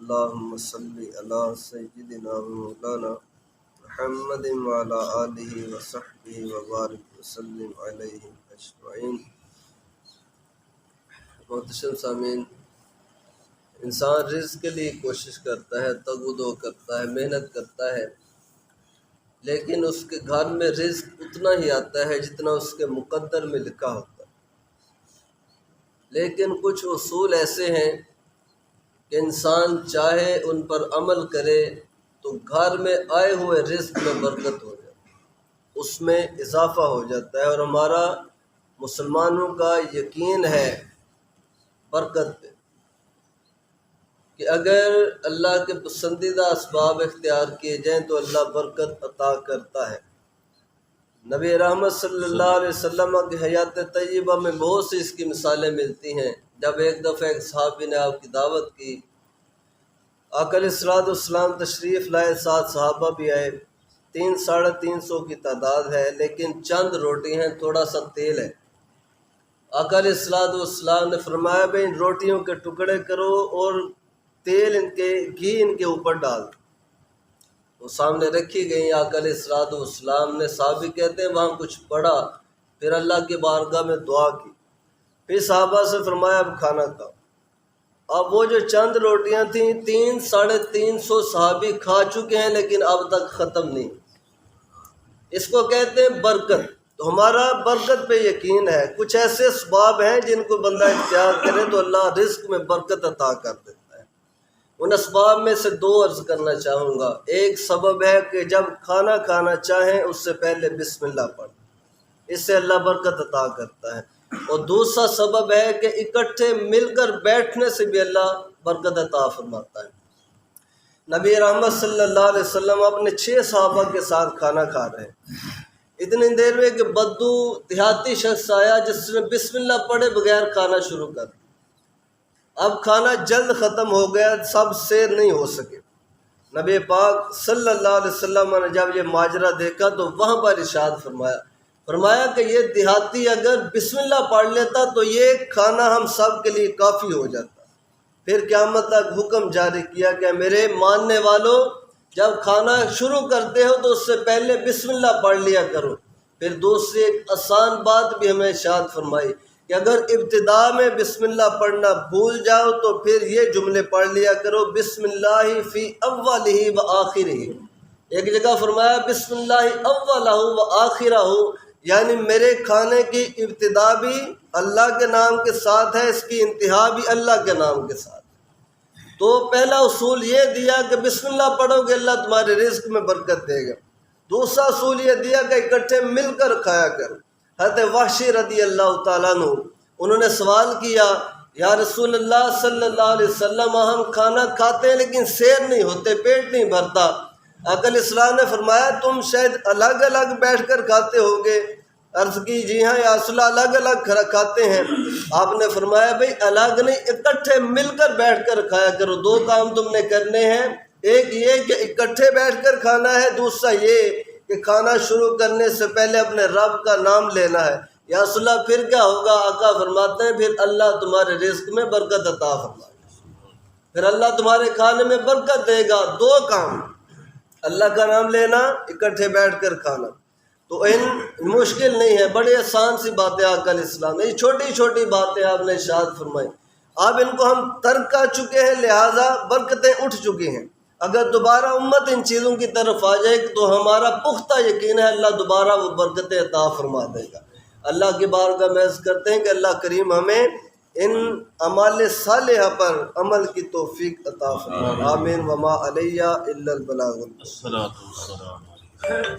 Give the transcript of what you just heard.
اللهم صل على سيدنا مولانا محمد وعلى آله وصحبه وبارك وسلم علیہ اجمعین۔ محتشم سامعین، انسان رزق کے لیے کوشش کرتا ہے، تگ و دو کرتا ہے، محنت کرتا ہے، لیکن اس کے گھر میں رزق اتنا ہی آتا ہے جتنا اس کے مقدر میں لکھا ہوتا ہے۔ لیکن کچھ اصول ایسے ہیں کہ انسان چاہے ان پر عمل کرے تو گھر میں آئے ہوئے رزق میں برکت ہو جائے، اس میں اضافہ ہو جاتا ہے۔ اور ہمارا مسلمانوں کا یقین ہے برکت پہ کہ اگر اللہ کے پسندیدہ اسباب اختیار کیے جائیں تو اللہ برکت عطا کرتا ہے۔ نبی رحمت صلی اللہ علیہ وسلم کی حیات طیبہ میں بہت سی اس کی مثالیں ملتی ہیں۔ جب ایک دفعہ ایک صحابی نے آپ کی دعوت کی، آقا علیہ الصلوۃ والسلام تشریف لائے، ساتھ صحابہ بھی آئے، 300-350 کی تعداد ہے، لیکن چند روٹی ہیں، تھوڑا سا تیل ہے۔ آقا علیہ الصلوۃ والسلام نے فرمایا بھئی ان روٹیوں کے ٹکڑے کرو اور تیل گھی ان کے اوپر ڈال دو۔ وہ سامنے رکھی گئی، آقا علیہ الصلوۃ والسلام نے، صحابی کہتے ہیں وہاں کچھ پڑھا، پھر اللہ کی بارگاہ میں دعا کی، پھر صحابہ سے فرمایا اب کھانا کھاؤ۔ اب وہ جو چند روٹیاں تھیں 300-350 صحابی کھا چکے ہیں، لیکن اب تک ختم نہیں۔ اس کو کہتے ہیں برکت۔ تو ہمارا برکت پہ یقین ہے۔ کچھ ایسے اسباب ہیں جن کو بندہ اختیار کرے تو اللہ رزق میں برکت عطا کر دیتا ہے۔ ان اسباب میں سے 2 عرض کرنا چاہوں گا۔ ایک سبب ہے کہ جب کھانا کھانا چاہیں اس سے پہلے بسم اللہ پڑھ، اس سے اللہ برکت عطا کرتا ہے۔ اور دوسرا سبب ہے کہ اکٹھے مل کر بیٹھنے سے بھی اللہ برکت عطا فرماتا ہے۔ نبی رحمت صلی اللہ علیہ وسلم اپنے 6 صحابہ کے ساتھ کھانا کھا رہے ہیں، اتنی دیر میں کہ بدو دیہاتی شخص آیا جس نے بسم اللہ پڑھے بغیر کھانا شروع کر دیا۔ اب کھانا جلد ختم ہو گیا، سب سیر نہیں ہو سکے۔ نبی پاک صلی اللہ علیہ وسلم نے جب یہ ماجرا دیکھا تو وہاں پر ارشاد فرمایا کہ یہ دیہاتی اگر بسم اللہ پڑھ لیتا تو یہ کھانا ہم سب کے لیے کافی ہو جاتا۔ پھر قیامت تک حکم جاری کیا کہ میرے ماننے والوں جب کھانا شروع کرتے ہو تو اس سے پہلے بسم اللہ پڑھ لیا کرو۔ پھر دوسری ایک آسان بات بھی ہمیں ارشاد فرمائی کہ اگر ابتدا میں بسم اللہ پڑھنا بھول جاؤ تو پھر یہ جملے پڑھ لیا کرو، بسم اللہ فی اولہ و آخرہ۔ ایک جگہ فرمایا بسم اللہ اولہ و آخرہ، یعنی میرے کھانے کی ابتدا بھی اللہ کے نام کے ساتھ ہے، اس کی انتہا بھی اللہ کے نام کے ساتھ۔ تو پہلا اصول یہ دیا کہ بسم اللہ پڑھو گے اللہ تمہارے رزق میں برکت دے گا۔ دوسرا اصول یہ دیا کہ اکٹھے مل کر کھایا کرو۔ حضرت وحشی رضی اللہ تعالیٰ عنہ انہوں نے سوال کیا، یا رسول اللہ صلی اللہ علیہ وسلم ہم کھانا کھاتے ہیں لیکن سیر نہیں ہوتے، پیٹ نہیں بھرتا۔ آقا علیہ السلام نے فرمایا تم شاید الگ الگ بیٹھ کر کھاتے ہوگے۔ عرض کی جی ہاں یا رسول اللہ الگ الگ کھاتے ہیں۔ آپ نے فرمایا بھئی الگ نہیں، اکٹھے مل کر بیٹھ کر کھایا کرو۔ 2 کام تم نے کرنے ہیں، ایک یہ کہ اکٹھے بیٹھ کر کھانا ہے، دوسرا یہ کہ کھانا شروع کرنے سے پہلے اپنے رب کا نام لینا ہے۔ یا رسول اللہ پھر کیا ہوگا؟ آقا فرماتے ہیں پھر اللہ تمہارے رزق میں برکت عطا فرمائے گا، پھر اللہ تمہارے کھانے میں برکت دے گا۔ 2 کام، اللہ کا نام لینا، اکٹھے بیٹھ کر کھانا۔ تو ان مشکل نہیں ہے، بڑی آسان سی باتیں آقا علیہ السلام نے، یہ چھوٹی چھوٹی باتیں آپ نے ارشاد فرمائی۔ اب ان کو ہم ترک کر چکے ہیں، لہٰذا برکتیں اٹھ چکی ہیں۔ اگر دوبارہ امت ان چیزوں کی طرف آ جائے تو ہمارا پختہ یقین ہے اللہ دوبارہ وہ برکتیں عطا فرما دے گا۔ اللہ کی بارگاہ میں عرض کرتے ہیں کہ اللہ کریم ہمیں ان اعمال صالحہ پر عمل کی توفیق عطا فرمائے۔ آمین۔ وما علیہ الا البلاغ۔